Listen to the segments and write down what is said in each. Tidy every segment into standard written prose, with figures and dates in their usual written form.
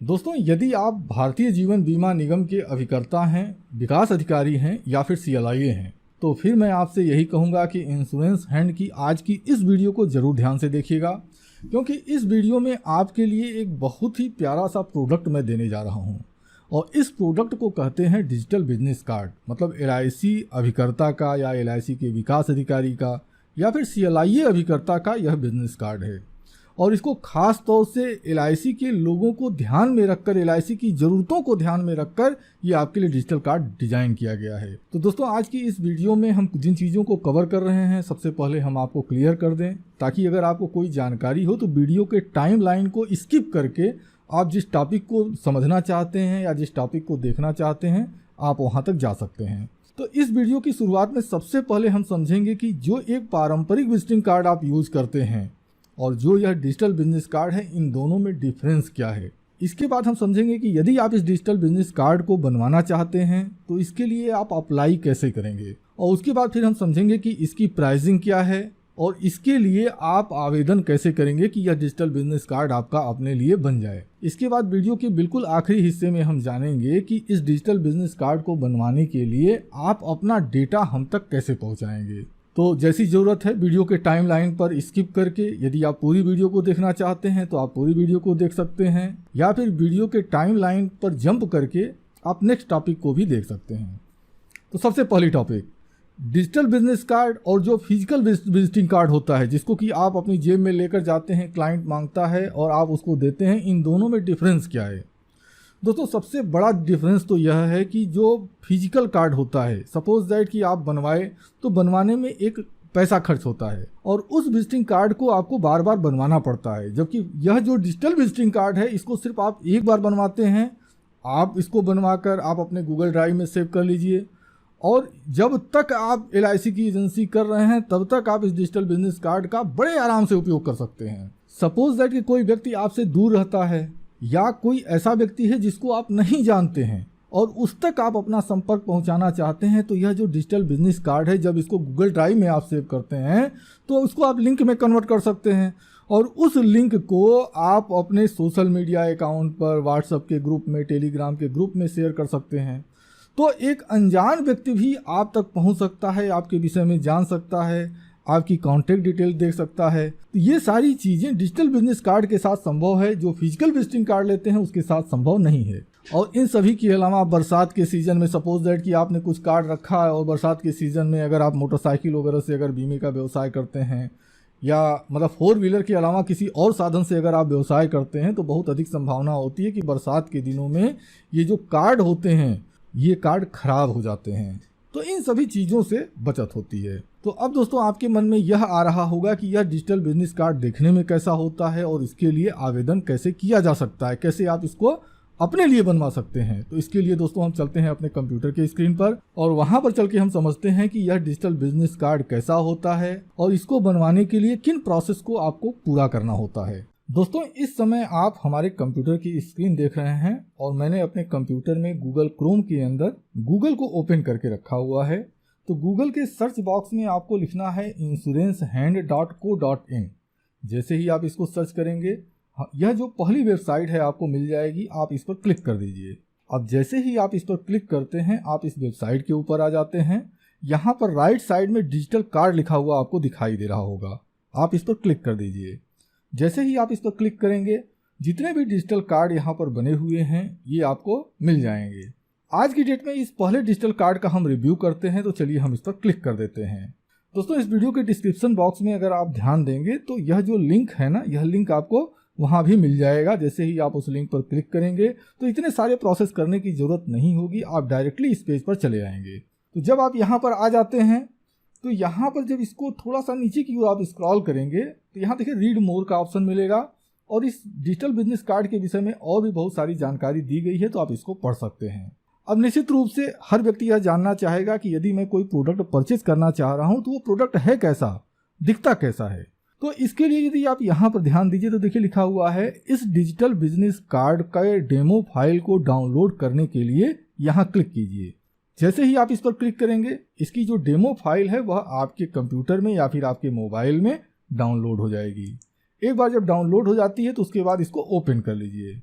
दोस्तों, यदि आप भारतीय जीवन बीमा निगम के अभिकर्ता हैं, विकास अधिकारी हैं या फिर CLIA हैं, तो फिर मैं आपसे यही कहूँगा कि इंश्योरेंस हैंड की आज की इस वीडियो को ज़रूर ध्यान से देखिएगा, क्योंकि इस वीडियो में आपके लिए एक बहुत ही प्यारा सा प्रोडक्ट मैं देने जा रहा हूँ। और इस प्रोडक्ट को कहते हैं डिजिटल बिजनेस कार्ड। मतलब LIC अभिकर्ता का या LIC के विकास अधिकारी का या फिर CLIA अभिकर्ता का यह बिजनेस कार्ड है। और इसको खास तौर से LIC के लोगों को ध्यान में रखकर, LIC की ज़रूरतों को ध्यान में रखकर ये आपके लिए डिजिटल कार्ड डिज़ाइन किया गया है। तो दोस्तों, आज की इस वीडियो में हम जिन चीज़ों को कवर कर रहे हैं, सबसे पहले हम आपको क्लियर कर दें, ताकि अगर आपको कोई जानकारी हो तो वीडियो के टाइमलाइन को स्किप करके आप जिस टॉपिक को समझना चाहते हैं या जिस टॉपिक को देखना चाहते हैं, आप वहाँ तक जा सकते हैं। तो इस वीडियो की शुरुआत में सबसे पहले हम समझेंगे कि जो एक पारंपरिक विजिटिंग कार्ड आप यूज़ करते हैं और जो यह डिजिटल बिजनेस कार्ड है, इन दोनों में डिफरेंस क्या है। इसके बाद हम समझेंगे कि यदि आप इस डिजिटल बिजनेस कार्ड को बनवाना चाहते हैं तो इसके लिए आप अप्लाई कैसे करेंगे, और उसके बाद फिर हम समझेंगे कि इसकी प्राइसिंग क्या है और इसके लिए आप आवेदन कैसे करेंगे कि यह डिजिटल बिजनेस कार्ड आपका अपने लिए बन जाए। इसके बाद वीडियो के बिल्कुल आखिरी हिस्से में हम जानेंगे कि इस डिजिटल बिजनेस कार्ड को बनवाने के लिए आप अपना डेटा हम तक कैसे पहुंचाएंगे। तो जैसी ज़रूरत है, वीडियो के टाइमलाइन पर स्किप करके यदि आप पूरी वीडियो को देखना चाहते हैं तो आप पूरी वीडियो को देख सकते हैं, या फिर वीडियो के टाइमलाइन पर जंप करके आप नेक्स्ट टॉपिक को भी देख सकते हैं। तो सबसे पहली टॉपिक, डिजिटल बिजनेस कार्ड और जो फिजिकल विजिटिंग कार्ड होता है, जिसको कि आप अपनी जेब में लेकर जाते हैं, क्लाइंट मांगता है और आप उसको देते हैं, इन दोनों में डिफरेंस क्या है। दोस्तों, सबसे बड़ा डिफरेंस तो यह है कि जो फिजिकल कार्ड होता है, सपोज दैट कि आप बनवाए तो बनवाने में एक पैसा खर्च होता है और उस विजिटिंग कार्ड को आपको बार बार बनवाना पड़ता है। जबकि यह जो डिजिटल विजिटिंग कार्ड है, इसको सिर्फ आप एक बार बनवाते हैं। आप इसको बनवाकर आप अपने गूगल ड्राइव में सेव कर लीजिए, और जब तक आप LIC की एजेंसी कर रहे हैं तब तक आप इस डिजिटल बिजनेस कार्ड का बड़े आराम से उपयोग कर सकते हैं। सपोज दैट कि कोई व्यक्ति आपसे दूर रहता है या कोई ऐसा व्यक्ति है जिसको आप नहीं जानते हैं और उस तक आप अपना संपर्क पहुंचाना चाहते हैं, तो यह जो डिजिटल बिजनेस कार्ड है, जब इसको गूगल ड्राइव में आप सेव करते हैं तो उसको आप लिंक में कन्वर्ट कर सकते हैं और उस लिंक को आप अपने सोशल मीडिया अकाउंट पर, व्हाट्सएप के ग्रुप में, टेलीग्राम के ग्रुप में शेयर कर सकते हैं। तो एक अनजान व्यक्ति भी आप तक पहुंच सकता है, आपके विषय में जान सकता है, आपकी कॉन्टैक्ट डिटेल देख सकता है। तो ये सारी चीज़ें डिजिटल बिजनेस कार्ड के साथ संभव है, जो फिजिकल विजिटिंग कार्ड लेते हैं उसके साथ संभव नहीं है। और इन सभी के अलावा बरसात के सीज़न में, सपोज दैट कि आपने कुछ कार्ड रखा है और बरसात के सीज़न में अगर आप मोटरसाइकिल वगैरह से अगर बीमे का व्यवसाय करते हैं, या मतलब 4 व्हीलर के अलावा किसी और साधन से अगर आप व्यवसाय करते हैं, तो बहुत अधिक संभावना होती है कि बरसात के दिनों में ये जो कार्ड होते हैं, ये कार्ड खराब हो जाते हैं। तो इन सभी चीज़ों से बचत होती है। तो अब दोस्तों, आपके मन में यह आ रहा होगा कि यह डिजिटल बिजनेस कार्ड देखने में कैसा होता है और इसके लिए आवेदन कैसे किया जा सकता है, कैसे आप इसको अपने लिए बनवा सकते हैं। तो इसके लिए दोस्तों हम चलते हैं अपने कंप्यूटर के स्क्रीन पर और वहां पर चल के हम समझते हैं कि यह डिजिटल बिजनेस कार्ड कैसा होता है और इसको बनवाने के लिए किन प्रोसेस को आपको पूरा करना होता है। दोस्तों, इस समय आप हमारे कंप्यूटर की स्क्रीन देख रहे हैं और मैंने अपने कंप्यूटर में गूगल क्रोम के अंदर गूगल को ओपन करके रखा हुआ है। तो गूगल के सर्च बॉक्स में आपको लिखना है insuranceHand.co.in। जैसे ही आप इसको सर्च करेंगे, यह जो पहली वेबसाइट है आपको मिल जाएगी, आप इस पर क्लिक कर दीजिए। अब जैसे ही आप इस पर क्लिक करते हैं, आप इस वेबसाइट के ऊपर आ जाते हैं। यहाँ पर राइट साइड में डिजिटल कार्ड लिखा हुआ आपको दिखाई दे रहा होगा, आप इस पर क्लिक कर दीजिए। जैसे ही आप इस पर क्लिक करेंगे, जितने भी डिजिटल कार्ड यहाँ पर बने हुए हैं ये आपको मिल जाएंगे। आज की डेट में इस पहले डिजिटल कार्ड का हम रिव्यू करते हैं, तो चलिए हम इस पर क्लिक कर देते हैं। दोस्तों, इस वीडियो के डिस्क्रिप्शन बॉक्स में अगर आप ध्यान देंगे तो यह जो लिंक है ना, यह लिंक आपको वहाँ भी मिल जाएगा। जैसे ही आप उस लिंक पर क्लिक करेंगे तो इतने सारे प्रोसेस करने की ज़रूरत नहीं होगी, आप डायरेक्टली इस पेज पर चले आएंगे। तो जब आप यहाँ पर आ जाते हैं, तो यहाँ पर जब इसको थोड़ा सा नीचे की ओर आप स्क्रॉल करेंगे तो यहाँ देखिए रीड मोर का ऑप्शन मिलेगा और इस डिजिटल बिजनेस कार्ड के विषय में और भी बहुत सारी जानकारी दी गई है, तो आप इसको पढ़ सकते हैं। अब निश्चित रूप से हर व्यक्ति यह जानना चाहेगा कि यदि मैं कोई प्रोडक्ट परचेज करना चाह रहा हूँ तो वो प्रोडक्ट है कैसा, दिखता कैसा है। तो इसके लिए यदि आप यहाँ पर ध्यान दीजिए तो देखिए लिखा हुआ है, इस डिजिटल बिजनेस कार्ड का डेमो फाइल को डाउनलोड करने के लिए यहाँ क्लिक कीजिए। जैसे ही आप इस पर क्लिक करेंगे, इसकी जो डेमो फाइल है वह आपके कंप्यूटर में या फिर आपके मोबाइल में डाउनलोड हो जाएगी। एक बार जब डाउनलोड हो जाती है तो उसके बाद इसको ओपन कर लीजिए।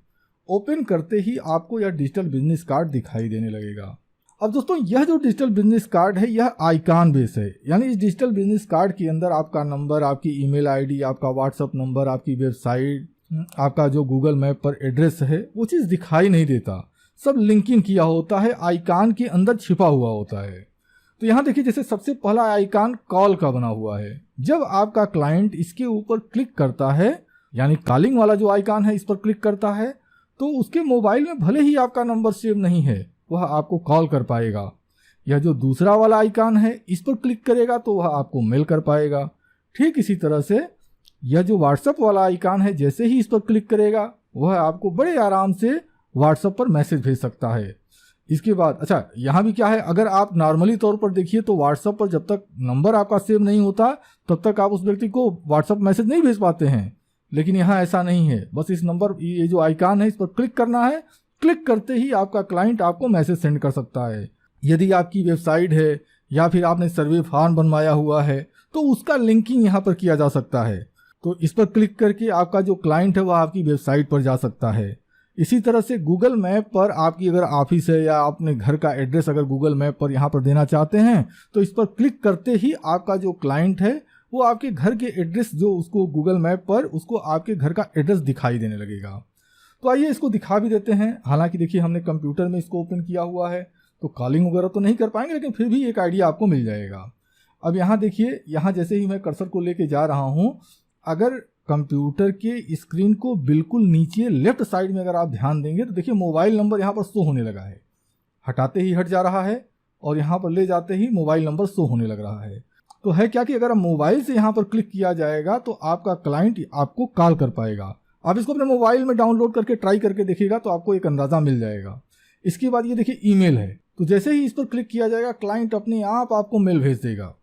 ओपन करते ही आपको यह डिजिटल बिजनेस कार्ड दिखाई देने लगेगा। अब दोस्तों यह जो डिजिटल बिजनेस कार्ड है यह आइकॉन बेस है, यानी इस डिजिटल बिजनेस कार्ड के अंदर आपका नंबर, आपकी ईमेल आईडी, आपका व्हाट्सएप नंबर, आपकी वेबसाइट, आपका जो गूगल मैप पर एड्रेस है वो चीज़ दिखाई नहीं देता, सब लिंकिंग किया होता है, आइकॉन के अंदर छिपा हुआ होता है। तो यहाँ देखिए जैसे सबसे पहला आइकॉन कॉल का बना हुआ है। जब आपका क्लाइंट इसके ऊपर क्लिक करता है, यानी कॉलिंग वाला जो आइकॉन है इस पर क्लिक करता है, तो उसके मोबाइल में भले ही आपका नंबर सेव नहीं है वह आपको कॉल कर पाएगा। यह जो दूसरा वाला आइकॉन है इस पर क्लिक करेगा तो वह आपको मेल कर पाएगा। ठीक इसी तरह से यह जो व्हाट्सएप वाला आइकॉन है जैसे ही इस पर क्लिक करेगा वह आपको बड़े आराम से व्हाट्सएप पर मैसेज भेज सकता है। इसके बाद अच्छा यहाँ भी क्या है, अगर आप नॉर्मली तौर पर देखिए तो व्हाट्सएप पर जब तक नंबर आपका सेव नहीं होता तब तक आप उस व्यक्ति को व्हाट्सएप मैसेज नहीं भेज पाते हैं, लेकिन यहाँ ऐसा नहीं है। बस इस नंबर, ये जो आइकॉन है इस पर क्लिक करना है, क्लिक करते ही आपका क्लाइंट आपको मैसेज सेंड कर सकता है। यदि आपकी वेबसाइट है या फिर आपने सर्वे फॉर्म बनवाया हुआ है तो उसका लिंकिंग यहाँ पर किया जा सकता है। तो इस पर क्लिक करके आपका जो क्लाइंट है वह आपकी वेबसाइट पर जा सकता है। इसी तरह से गूगल मैप पर आपकी अगर ऑफिस है या अपने घर का एड्रेस अगर गूगल मैप पर यहाँ पर देना चाहते हैं तो इस पर क्लिक करते ही आपका जो क्लाइंट है वो आपके घर के एड्रेस जो उसको गूगल मैप पर उसको आपके घर का एड्रेस दिखाई देने लगेगा। तो आइए इसको दिखा भी देते हैं। हालांकि देखिए हमने कंप्यूटर में इसको ओपन किया हुआ है तो कॉलिंग वगैरह तो नहीं कर पाएंगे, लेकिन फिर भी एक आइडिया आपको मिल जाएगा। अब यहाँ देखिए, यहाँ जैसे ही मैं कर्सर को लेके जा रहा हूँ, अगर कंप्यूटर के स्क्रीन को बिल्कुल नीचे लेफ्ट साइड में अगर आप ध्यान देंगे तो देखिए मोबाइल नंबर यहाँ पर शो होने लगा है। हटाते ही हट जा रहा है और यहाँ पर ले जाते ही मोबाइल नंबर शो होने लग रहा है। तो है क्या कि अगर मोबाइल से यहाँ पर क्लिक किया जाएगा तो आपका क्लाइंट आपको कॉल कर पाएगा। आप इसको अपने मोबाइल में डाउनलोड करके ट्राई करके देखिएगा तो आपको एक अंदाज़ा मिल जाएगा। इसके बाद ये देखिए ईमेल है, तो जैसे ही इस पर क्लिक किया जाएगा क्लाइंट अपने आप आपको मेल भेज देगा।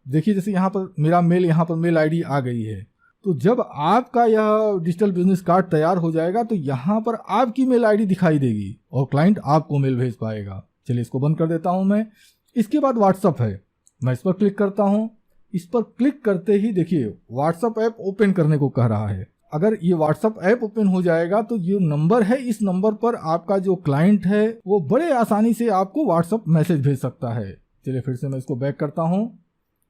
देखिए जैसे यहाँ पर मेरा मेल, यहाँ पर मेल आईडी आ गई है। तो जब आपका यह डिजिटल बिजनेस कार्ड तैयार हो जाएगा तो यहाँ पर आपकी मेल आईडी दिखाई देगी और क्लाइंट आपको मेल भेज पाएगा। चलिए इसको बंद कर देता हूँ मैं। इसके बाद व्हाट्सअप है, मैं इस पर क्लिक करता हूँ। इस पर क्लिक करते ही देखिए व्हाट्सअप ऐप ओपन करने को कह रहा है। अगर ये व्हाट्सअप ऐप ओपन हो जाएगा तो ये नंबर है, इस नंबर पर आपका जो क्लाइंट है वो बड़े आसानी से आपको व्हाट्सअप मैसेज भेज सकता है। चलिए फिर से मैं इसको बैक करता हूँ,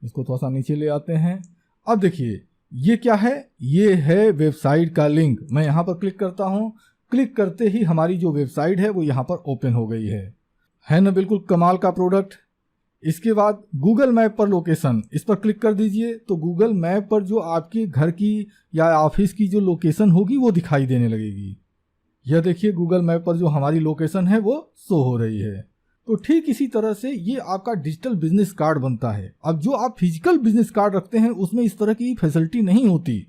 इसको थोड़ा सा नीचे ले आते हैं। अब देखिए ये क्या है, ये है वेबसाइट का लिंक। मैं यहाँ पर क्लिक करता हूँ, क्लिक करते ही हमारी जो वेबसाइट है वो यहाँ पर ओपन हो गई है ना, बिल्कुल कमाल का प्रोडक्ट। इसके बाद गूगल मैप पर लोकेशन, इस पर क्लिक कर दीजिए तो गूगल मैप पर जो आपके घर की या ऑफिस की जो लोकेशन होगी वो दिखाई देने लगेगी। यह देखिए गूगल मैप पर जो हमारी लोकेशन है वो शो हो रही है। तो ठीक इसी तरह से ये आपका डिजिटल बिजनेस कार्ड बनता है। अब जो आप फिजिकल बिजनेस कार्ड रखते हैं उसमें इस तरह की फैसिलिटी नहीं होती।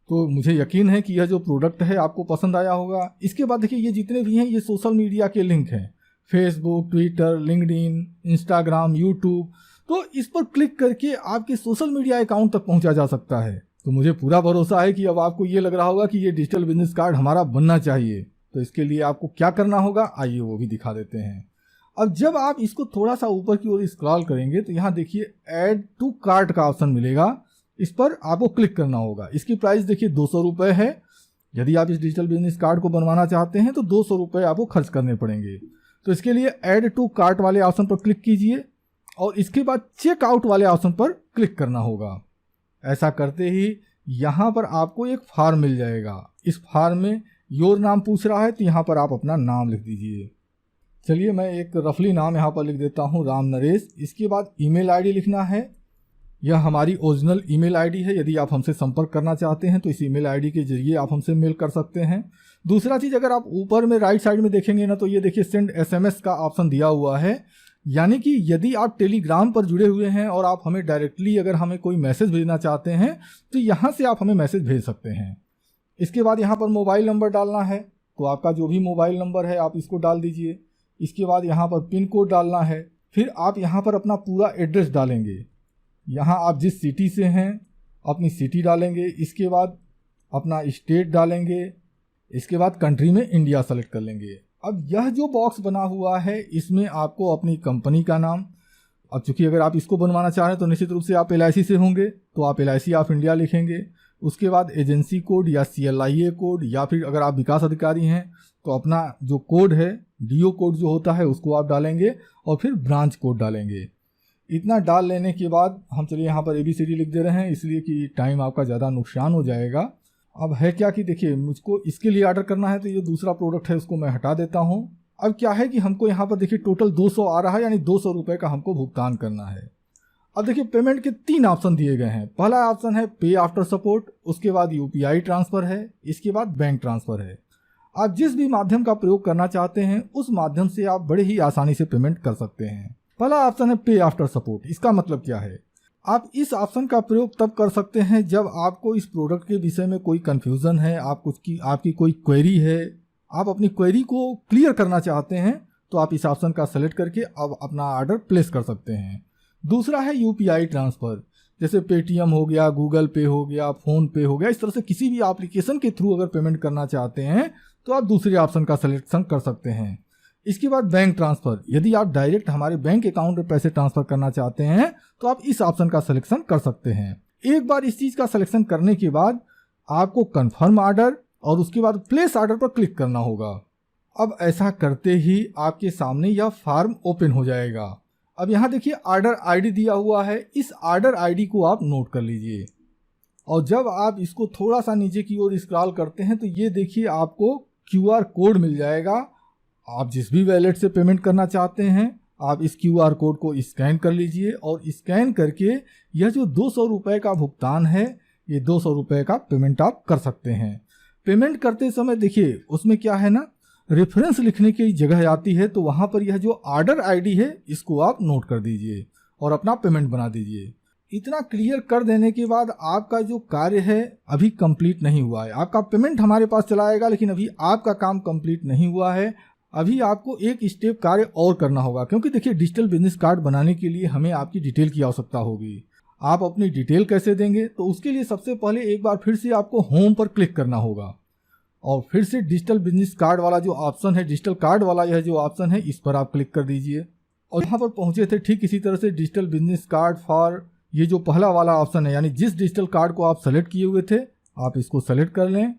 तो मुझे यकीन है कि यह जो प्रोडक्ट है आपको पसंद आया होगा। इसके बाद देखिए ये जितने भी हैं ये सोशल मीडिया के लिंक हैं, Facebook, Twitter, LinkedIn, Instagram, YouTube. तो इस पर क्लिक करके आपके सोशल मीडिया अकाउंट तक पहुंचा जा सकता है। तो मुझे पूरा भरोसा है कि अब आपको ये लग रहा होगा कि ये डिजिटल बिजनेस कार्ड हमारा बनना चाहिए। तो इसके लिए आपको क्या करना होगा आइए वो भी दिखा देते हैं। अब जब आप इसको थोड़ा सा ऊपर की ओर स्क्रॉल करेंगे तो यहाँ देखिए ऐड टू कार्ट का ऑप्शन मिलेगा, इस पर आपको क्लिक करना होगा। इसकी प्राइस देखिए 200 रुपये है। यदि आप इस डिजिटल बिजनेस कार्ड को बनवाना चाहते हैं तो 200 रुपये आपको खर्च करने पड़ेंगे। तो इसके लिए ऐड टू कार्ट वाले ऑप्शन पर क्लिक कीजिए और इसके बाद चेकआउट वाले ऑप्शन पर क्लिक करना होगा। ऐसा करते ही यहाँ पर आपको एक फॉर्म मिल जाएगा। इस फॉर्म में योर नाम पूछ रहा है तो यहाँ पर आप अपना नाम लिख दीजिए। चलिए मैं एक रफली नाम यहाँ पर लिख देता हूँ, राम नरेश। इसके बाद ईमेल आईडी लिखना है, यह हमारी ओरिजिनल ईमेल आईडी है। यदि आप हमसे संपर्क करना चाहते हैं तो इस ईमेल आईडी के जरिए आप हमसे मेल कर सकते हैं। दूसरा चीज़, अगर आप ऊपर में राइट साइड में देखेंगे ना तो ये देखिए सेंड SMS का ऑप्शन दिया हुआ है, यानी कि यदि आप टेलीग्राम पर जुड़े हुए हैं और आप हमें डायरेक्टली अगर हमें कोई मैसेज भेजना चाहते हैं तो यहाँ से आप हमें मैसेज भेज सकते हैं। इसके बाद यहाँ पर मोबाइल नंबर डालना है, तो आपका जो भी मोबाइल नंबर है आप इसको डाल दीजिए। इसके बाद यहाँ पर पिन कोड डालना है, फिर आप यहाँ पर अपना पूरा एड्रेस डालेंगे। यहाँ आप जिस सिटी से हैं अपनी सिटी डालेंगे। इसके बाद अपना स्टेट डालेंगे। इसके बाद कंट्री में इंडिया सेलेक्ट कर लेंगे। अब यह जो बॉक्स बना हुआ है इसमें आपको अपनी कंपनी का नाम, अब चूंकि अगर आप इसको बनवाना चाह रहे हैं तो निश्चित रूप से आप LIC से होंगे तो आप LIC ऑफ इंडिया लिखेंगे। उसके बाद एजेंसी कोड या CLIA कोड, या फिर अगर आप विकास अधिकारी हैं तो अपना जो कोड है DO कोड जो होता है उसको आप डालेंगे और फिर ब्रांच कोड डालेंगे। इतना डाल लेने के बाद हम चलिए यहाँ पर ABCD लिख दे रहे हैं इसलिए कि टाइम आपका ज़्यादा नुकसान हो जाएगा। अब है क्या कि देखिए मुझको इसके लिए ऑर्डर करना है तो ये दूसरा प्रोडक्ट है उसको मैं हटा देता हूँ। अब क्या है कि हमको यहाँ पर देखिए टोटल 200 आ रहा है, यानी 200 रुपये का हमको भुगतान करना है। अब देखिए पेमेंट के 3 ऑप्शन दिए गए हैं। पहला ऑप्शन है पे आफ्टर सपोर्ट, उसके बाद UPI ट्रांसफ़र है, इसके बाद बैंक ट्रांसफ़र है। आप जिस भी माध्यम का प्रयोग करना चाहते हैं उस माध्यम से आप बड़े ही आसानी से पेमेंट कर सकते हैं। पहला ऑप्शन है पे आफ्टर सपोर्ट। इसका मतलब क्या है, आप इस ऑप्शन का प्रयोग तब कर सकते हैं जब आपको इस प्रोडक्ट के विषय में कोई कन्फ्यूज़न है, आपकी कोई क्वेरी है, आप अपनी क्वेरी को क्लियर करना चाहते हैं तो आप इस ऑप्शन का सेलेक्ट करके अब अपना ऑर्डर प्लेस कर सकते हैं। दूसरा है UPI ट्रांसफ़र, जैसे पेटीएम हो गया, गूगल पे हो गया, फ़ोन पे हो गया, इस तरह से किसी भी एप्लीकेशन के थ्रू अगर पेमेंट करना चाहते हैं तो आप दूसरे ऑप्शन का सिलेक्शन कर सकते हैं। इसके बाद बैंक ट्रांसफ़र, यदि आप डायरेक्ट हमारे बैंक अकाउंट में पैसे ट्रांसफ़र करना चाहते हैं तो आप इस ऑप्शन का सिलेक्शन कर सकते हैं। एक बार इस चीज़ का सिलेक्शन करने के बाद आपको कन्फर्म ऑर्डर और उसके बाद प्लेस ऑर्डर पर क्लिक करना होगा। अब ऐसा करते ही आपके सामने यह फॉर्म ओपन हो जाएगा। अब यहाँ देखिए ऑर्डर ID दिया हुआ है, इस ऑर्डर ID को आप नोट कर लीजिए और जब आप इसको थोड़ा सा नीचे की ओर स्क्रॉल करते हैं तो ये देखिए आपको QR कोड मिल जाएगा। आप जिस भी वैलेट से पेमेंट करना चाहते हैं आप इस QR कोड को स्कैन कर लीजिए और स्कैन करके यह जो 200 रुपये का भुगतान है ये 200 रुपये का पेमेंट आप कर सकते हैं। पेमेंट करते समय देखिए उसमें क्या है ना, रेफरेंस लिखने की जगह आती है तो वहाँ पर यह जो ऑर्डर ID है इसको आप नोट कर दीजिए और अपना पेमेंट बना दीजिए। इतना क्लियर कर देने के बाद आपका जो कार्य है अभी कंप्लीट नहीं हुआ है। आपका पेमेंट हमारे पास चला आएगा लेकिन अभी आपका काम कंप्लीट नहीं हुआ है। अभी आपको एक स्टेप कार्य और करना होगा, क्योंकि देखिए डिजिटल बिजनेस कार्ड बनाने के लिए हमें आपकी डिटेल की आवश्यकता होगी। आप अपनी डिटेल कैसे देंगे, तो उसके लिए सबसे पहले एक बार फिर से आपको होम पर क्लिक करना होगा और फिर से डिजिटल बिजनेस कार्ड वाला जो ऑप्शन है, डिजिटल कार्ड वाला यह जो ऑप्शन है इस पर आप क्लिक कर दीजिए और यहाँ पर पहुँचे थे ठीक इसी तरह से डिजिटल बिजनेस कार्ड फॉर, ये जो पहला वाला ऑप्शन है यानी जिस डिजिटल कार्ड को आप सेलेक्ट किए हुए थे आप इसको सेलेक्ट कर लें।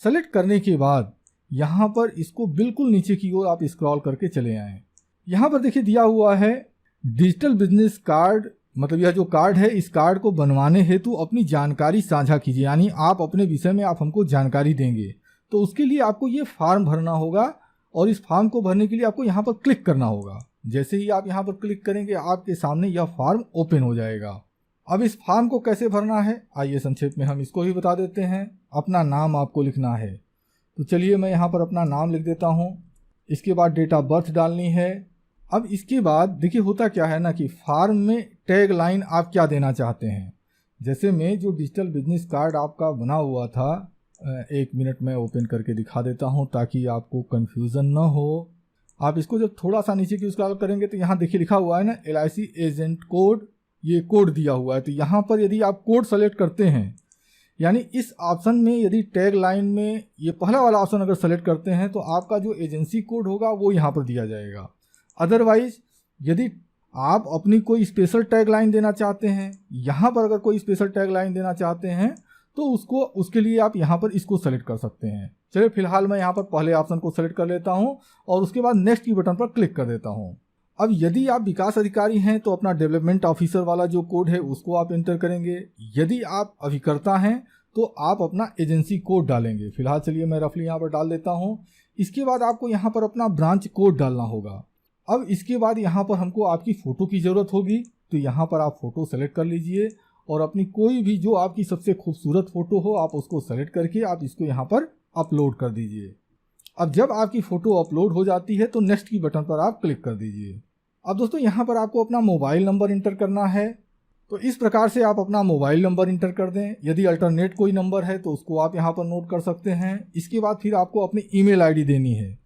सेलेक्ट करने के बाद यहाँ पर इसको बिल्कुल नीचे की ओर आप स्क्रॉल करके चले आएँ। यहाँ पर देखिए दिया हुआ है डिजिटल बिजनेस कार्ड, मतलब यह जो कार्ड है इस कार्ड को बनवाने हेतु अपनी जानकारी साझा कीजिए, यानी आप अपने विषय में आप हमको जानकारी देंगे। तो उसके लिए आपको ये फॉर्म भरना होगा और इस फॉर्म को भरने के लिए आपको यहाँ पर क्लिक करना होगा। जैसे ही आप यहाँ पर क्लिक करेंगे आपके सामने यह फॉर्म ओपन हो जाएगा। अब इस फॉर्म को कैसे भरना है आइए संक्षेप में हम इसको भी बता देते हैं। अपना नाम आपको लिखना है, तो चलिए मैं यहाँ पर अपना नाम लिख देता हूँ। इसके बाद डेट ऑफ बर्थ डालनी है। अब इसके बाद देखिए होता क्या है ना कि फॉर्म में टैग लाइन आप क्या देना चाहते हैं। जैसे मैं जो डिजिटल बिजनेस कार्ड आपका बना हुआ था, एक मिनट में ओपन करके दिखा देता हूँ ताकि आपको कन्फ्यूज़न ना हो। आप इसको जब थोड़ा सा नीचे की स्क्रॉल करेंगे तो यहाँ देखिए लिखा हुआ है ना LIC एजेंट कोड, ये कोड दिया हुआ है। तो यहाँ पर यदि आप कोड सेलेक्ट करते हैं, यानी इस ऑप्शन में यदि टैग लाइन में ये पहला वाला ऑप्शन अगर सेलेक्ट करते हैं तो आपका जो एजेंसी कोड होगा वो यहाँ पर दिया जाएगा। अदरवाइज यदि आप अपनी कोई स्पेशल टैग लाइन देना चाहते हैं, यहाँ पर अगर कोई स्पेशल टैग लाइन देना चाहते हैं तो उसके लिए आप यहाँ पर इसको सेलेक्ट कर सकते हैं। चलिए फिलहाल मैं यहाँ पर पहले ऑप्शन को सेलेक्ट कर लेता हूँ और उसके बाद नेक्स्ट की बटन पर क्लिक कर देता हूँ। अब यदि आप विकास अधिकारी हैं तो अपना डेवलपमेंट ऑफिसर वाला जो कोड है उसको आप एंटर करेंगे। यदि आप अभिकर्ता हैं तो आप अपना एजेंसी कोड डालेंगे। फिलहाल चलिए मैं रफली यहाँ पर डाल देता हूँ। इसके बाद आपको यहाँ पर अपना ब्रांच कोड डालना होगा। अब इसके बाद यहाँ पर हमको आपकी फ़ोटो की ज़रूरत होगी, तो यहाँ पर आप फ़ोटो सेलेक्ट कर लीजिए और अपनी कोई भी जो आपकी सबसे खूबसूरत फ़ोटो हो आप उसको सेलेक्ट करके आप इसको यहाँ पर अपलोड कर दीजिए। अब जब आपकी फ़ोटो अपलोड हो जाती है तो नेक्स्ट की बटन पर आप क्लिक कर दीजिए। अब दोस्तों यहाँ पर आपको अपना मोबाइल नंबर इंटर करना है, तो इस प्रकार से आप अपना मोबाइल नंबर इंटर कर दें। यदि अल्टरनेट कोई नंबर है तो उसको आप यहाँ पर नोट कर सकते हैं। इसके बाद फिर आपको अपनी ईमेल आईडी देनी है।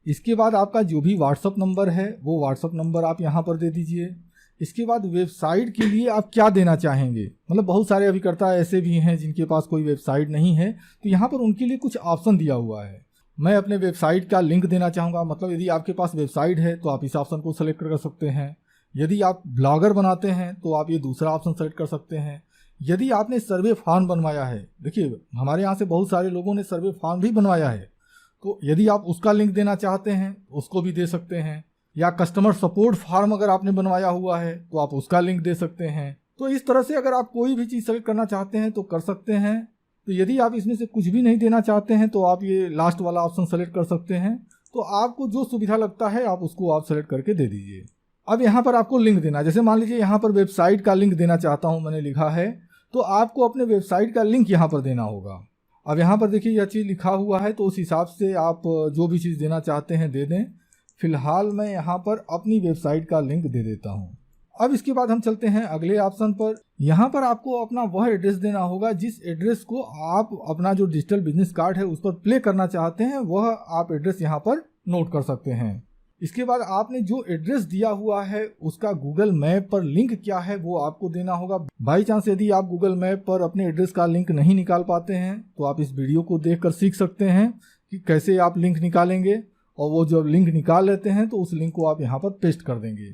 इसके बाद आपका जो भी व्हाट्सअप नंबर है वो व्हाट्सअप नंबर आप यहाँ पर दे दीजिए। इसके बाद वेबसाइट के लिए आप क्या देना चाहेंगे, मतलब बहुत सारे अभिकर्ता ऐसे भी हैं जिनके पास कोई वेबसाइट नहीं है, तो यहाँ पर उनके लिए कुछ ऑप्शन दिया हुआ है। मैं अपने वेबसाइट का लिंक देना चाहूँगा, मतलब यदि आपके पास वेबसाइट है तो आप इस ऑप्शन को सेलेक्ट कर सकते हैं। यदि आप ब्लॉगर बनाते हैं तो आप ये दूसरा ऑप्शन सेलेक्ट कर सकते हैं। यदि आपने सर्वे फॉर्म बनवाया है, देखिए हमारे यहाँ से बहुत सारे लोगों ने सर्वे फॉर्म भी बनवाया है, तो यदि आप उसका लिंक देना चाहते हैं उसको भी दे सकते हैं। या कस्टमर सपोर्ट फॉर्म अगर आपने बनवाया हुआ है तो आप उसका लिंक दे सकते हैं। तो इस तरह से अगर आप कोई भी चीज़ सेलेक्ट करना चाहते हैं तो कर सकते हैं। तो यदि आप इसमें से कुछ भी नहीं देना चाहते हैं तो आप ये लास्ट वाला ऑप्शन सेलेक्ट कर सकते हैं। तो आपको जो सुविधा लगता है आप उसको आप सेलेक्ट करके दे दीजिए। अब यहाँ पर आपको लिंक देना है, जैसे मान लीजिए यहाँ पर वेबसाइट का लिंक देना चाहता हूँ मैंने लिखा है, तो आपको अपने वेबसाइट का लिंक यहाँ पर देना होगा। अब यहाँ पर देखिए यह चीज़ लिखा हुआ है, तो उस हिसाब से आप जो भी चीज़ देना चाहते हैं दे दें। फिलहाल मैं यहाँ पर अपनी वेबसाइट का लिंक दे देता हूँ। अब इसके बाद हम चलते हैं अगले ऑप्शन पर। यहाँ पर आपको अपना वह एड्रेस देना होगा जिस एड्रेस को आप अपना जो डिजिटल बिजनेस कार्ड है उस पर प्ले करना चाहते हैं, वह आप एड्रेस यहाँ पर नोट कर सकते हैं। इसके बाद आपने जो एड्रेस दिया हुआ है उसका गूगल मैप पर लिंक क्या है वो आपको देना होगा। बाई चांस यदि आप गूगल मैप पर अपने एड्रेस का लिंक नहीं निकाल पाते हैं तो आप इस वीडियो को देखकर सीख सकते हैं कि कैसे आप लिंक निकालेंगे, और वो जब लिंक निकाल लेते हैं तो उस लिंक को आप यहाँ पर पेस्ट कर देंगे।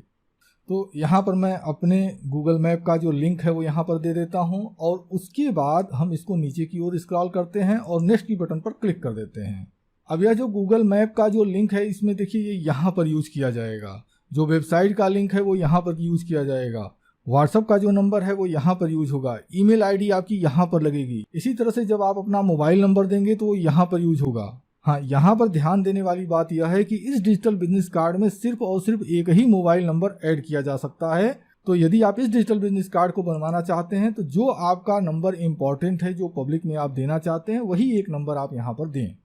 तो यहाँ पर मैं अपने गूगल मैप का जो लिंक है वो यहाँ पर दे देता हूँ, और उसके बाद हम इसको नीचे की ओर स्क्रॉल करते हैं और नेक्स्ट की बटन पर क्लिक कर देते हैं। अब यह जो गूगल मैप का जो लिंक है इसमें देखिए ये यहाँ पर यूज किया जाएगा, जो वेबसाइट का लिंक है वो यहाँ पर यूज किया जाएगा, व्हाट्सएप का जो नंबर है वो यहाँ पर यूज होगा, ईमेल आईडी आपकी यहाँ पर लगेगी। इसी तरह से जब आप अपना मोबाइल नंबर देंगे तो वो यहाँ पर यूज होगा। हाँ, यहाँ पर ध्यान देने वाली बात यह है कि इस डिजिटल बिजनेस कार्ड में सिर्फ और सिर्फ एक ही मोबाइल नंबर ऐड किया जा सकता है। तो यदि आप इस डिजिटल बिजनेस कार्ड को बनवाना चाहते हैं तो जो आपका नंबर इम्पॉर्टेंट है, जो पब्लिक में आप देना चाहते हैं, वही एक नंबर आप यहाँ पर दें।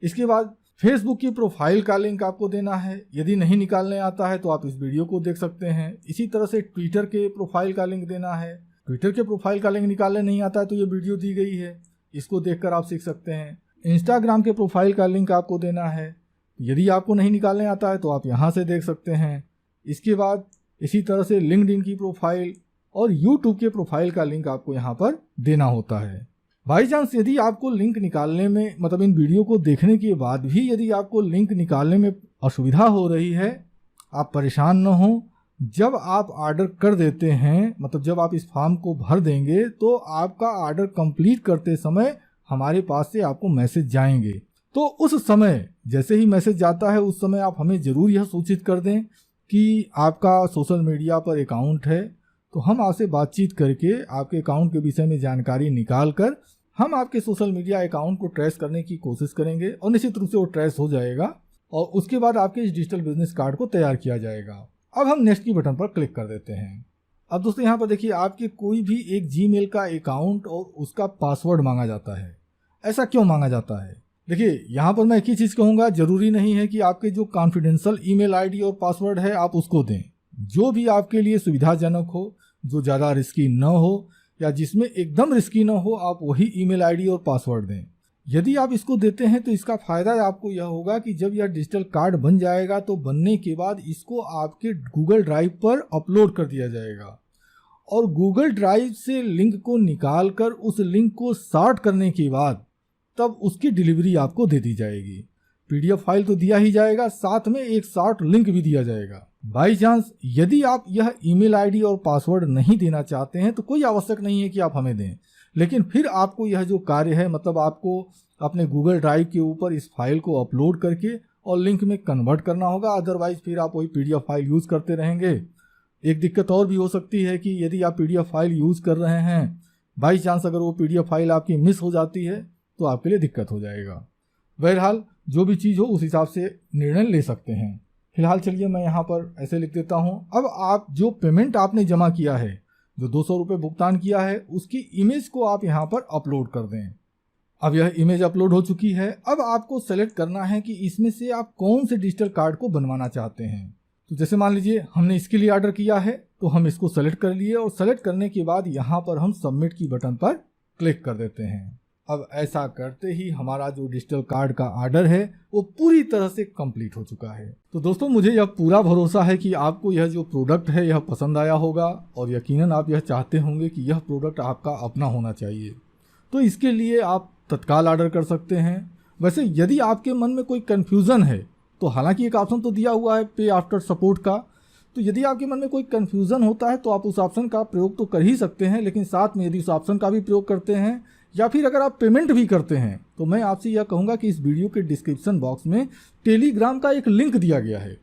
इसके बाद फेसबुक की प्रोफाइल का लिंक आपको देना है। यदि नहीं निकालने आता है तो आप इस वीडियो को देख सकते हैं। इसी तरह से ट्विटर के प्रोफाइल का लिंक देना है। ट्विटर के प्रोफाइल का लिंक निकालने नहीं आता है तो ये वीडियो दी गई है, इसको देखकर आप सीख सकते हैं। इंस्टाग्राम के प्रोफाइल का लिंक आपको देना है। यदि आपको नहीं निकालने आता है तो आप यहाँ से देख सकते हैं। इसके बाद इसी तरह से लिंक्डइन की प्रोफाइल और यूट्यूब के प्रोफाइल का लिंक आपको यहाँ पर देना होता है। बाई चांस यदि आपको लिंक निकालने में, मतलब इन वीडियो को देखने के बाद भी यदि आपको लिंक निकालने में असुविधा हो रही है, आप परेशान न हो। जब आप ऑर्डर कर देते हैं, मतलब जब आप इस फॉर्म को भर देंगे तो आपका ऑर्डर कंप्लीट करते समय हमारे पास से आपको मैसेज जाएंगे। तो उस समय जैसे ही मैसेज जाता है उस समय आप हमें ज़रूर यह सूचित कर दें कि आपका सोशल मीडिया पर अकाउंट है, तो हम आपसे बातचीत करके आपके अकाउंट के विषय में जानकारी निकाल कर हम आपके सोशल मीडिया अकाउंट को ट्रेस करने की कोशिश करेंगे, और निश्चित रूप से वो ट्रेस हो जाएगा और उसके बाद आपके इस डिजिटल बिजनेस कार्ड को तैयार किया जाएगा। अब हम नेक्स्ट की बटन पर क्लिक कर देते हैं। अब दोस्तों यहाँ पर देखिए आपके कोई भी एक जीमेल का अकाउंट और उसका पासवर्ड मांगा जाता है। ऐसा क्यों मांगा जाता है? देखिए यहाँ पर मैं एक ही चीज़ कहूँगा, जरूरी नहीं है कि आपके जो कॉन्फिडेंशियल ईमेल आईडी और पासवर्ड है आप उसको दें। जो भी आपके लिए सुविधाजनक हो, जो ज़्यादा रिस्की न हो या जिसमें एकदम रिस्की न हो, आप वही ईमेल आईडी और पासवर्ड दें। यदि आप इसको देते हैं तो इसका फ़ायदा आपको यह होगा कि जब यह डिजिटल कार्ड बन जाएगा तो बनने के बाद इसको आपके गूगल ड्राइव पर अपलोड कर दिया जाएगा, और गूगल ड्राइव से लिंक को निकाल कर उस लिंक को सॉर्ट करने के बाद तब उसकी डिलीवरी आपको दे दी जाएगी। पीडीएफ फाइल तो दिया ही जाएगा, साथ में एक शॉर्ट लिंक भी दिया जाएगा। बाई चांस यदि आप यह ईमेल आईडी और पासवर्ड नहीं देना चाहते हैं तो कोई आवश्यक नहीं है कि आप हमें दें, लेकिन फिर आपको यह जो कार्य है, मतलब आपको अपने गूगल ड्राइव के ऊपर इस फाइल को अपलोड करके और लिंक में कन्वर्ट करना होगा। अदरवाइज फिर आप वही पीडीएफ फाइल यूज़ करते रहेंगे। एक दिक्कत और भी हो सकती है कि यदि आप पीडीएफ फाइल यूज़ कर रहे हैं, बाई चांस अगर वो पीडीएफ फाइल आपकी मिस हो जाती है तो आपके लिए दिक्कत हो जाएगा। बहरहाल जो भी चीज़ हो उस हिसाब से निर्णय ले सकते हैं। फिलहाल चलिए मैं यहाँ पर ऐसे लिख देता हूँ। अब आप जो पेमेंट आपने जमा किया है, जो 200 रुपये भुगतान किया है, उसकी इमेज को आप यहाँ पर अपलोड कर दें। अब यह इमेज अपलोड हो चुकी है। अब आपको सेलेक्ट करना है कि इसमें से आप कौन से डिजिटल कार्ड को बनवाना चाहते हैं। तो जैसे मान लीजिए हमने इसके लिए ऑर्डर किया है तो हम इसको सेलेक्ट कर लिए, और सेलेक्ट करने के बाद यहाँ पर हम सबमिट की बटन पर क्लिक कर देते हैं। अब ऐसा करते ही हमारा जो डिजिटल कार्ड का ऑर्डर है वो पूरी तरह से कंप्लीट हो चुका है। तो दोस्तों मुझे यह पूरा भरोसा है कि आपको यह जो प्रोडक्ट है यह पसंद आया होगा, और यकीनन आप यह चाहते होंगे कि यह प्रोडक्ट आपका अपना होना चाहिए। तो इसके लिए आप तत्काल ऑर्डर कर सकते हैं। वैसे यदि आपके मन में कोई कन्फ्यूज़न है तो हालांकि एक ऑप्शन तो दिया हुआ है पे आफ्टर सपोर्ट का, तो यदि आपके मन में कोई कन्फ्यूज़न होता है तो आप उस ऑप्शन का प्रयोग तो कर ही सकते हैं, लेकिन साथ में यदि उस ऑप्शन का भी प्रयोग करते हैं या फिर अगर आप पेमेंट भी करते हैं तो मैं आपसे यह कहूँगा कि इस वीडियो के डिस्क्रिप्शन बॉक्स में टेलीग्राम का एक लिंक दिया गया है।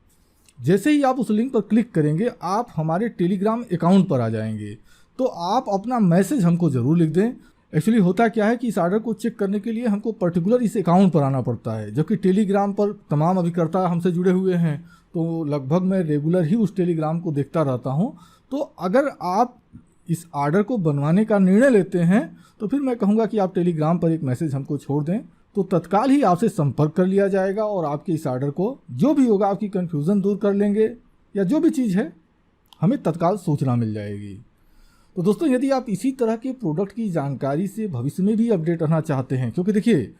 जैसे ही आप उस लिंक पर क्लिक करेंगे आप हमारे टेलीग्राम अकाउंट पर आ जाएंगे। तो आप अपना मैसेज हमको ज़रूर लिख दें। एक्चुअली होता क्या है कि इस ऑर्डर को चेक करने के लिए हमको पर्टिकुलर इस अकाउंट पर आना पड़ता है, जबकि टेलीग्राम पर तमाम अभिकर्ता हमसे जुड़े हुए हैं, तो लगभग मैं रेगुलर ही उस टेलीग्राम को देखता रहता हूं। तो अगर आप इस ऑर्डर को बनवाने का निर्णय लेते हैं तो फिर मैं कहूँगा कि आप टेलीग्राम पर एक मैसेज हमको छोड़ दें, तो तत्काल ही आपसे संपर्क कर लिया जाएगा और आपके इस ऑर्डर को जो भी होगा, आपकी कन्फ्यूज़न दूर कर लेंगे या जो भी चीज़ है हमें तत्काल सूचना मिल जाएगी। तो दोस्तों, यदि आप इसी तरह के प्रोडक्ट की जानकारी से भविष्य में भी अपडेट रहना चाहते हैं, क्योंकि देखिए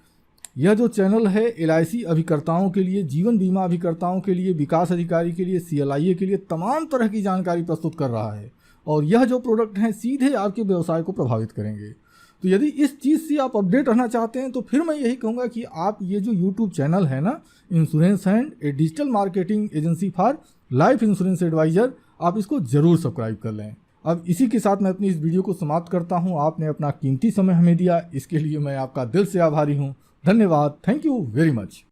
यह जो चैनल है LIC अभिकर्ताओं के लिए, जीवन बीमा अभिकर्ताओं के लिए, विकास अधिकारी के लिए, CLIA के लिए तमाम तरह की जानकारी प्रस्तुत कर रहा है और यह जो प्रोडक्ट हैं सीधे आपके व्यवसाय को प्रभावित करेंगे। तो यदि इस चीज़ से आप अपडेट रहना चाहते हैं तो फिर मैं यही कहूँगा कि आप ये जो YouTube चैनल है ना, insurance hand, a digital marketing agency for life insurance advisor, आप इसको ज़रूर सब्सक्राइब कर लें। अब इसी के साथ मैं अपनी इस वीडियो को समाप्त करता हूं। आपने अपना कीमती समय हमें दिया, इसके लिए मैं आपका दिल से आभारी हूं। धन्यवाद। Thank you very much.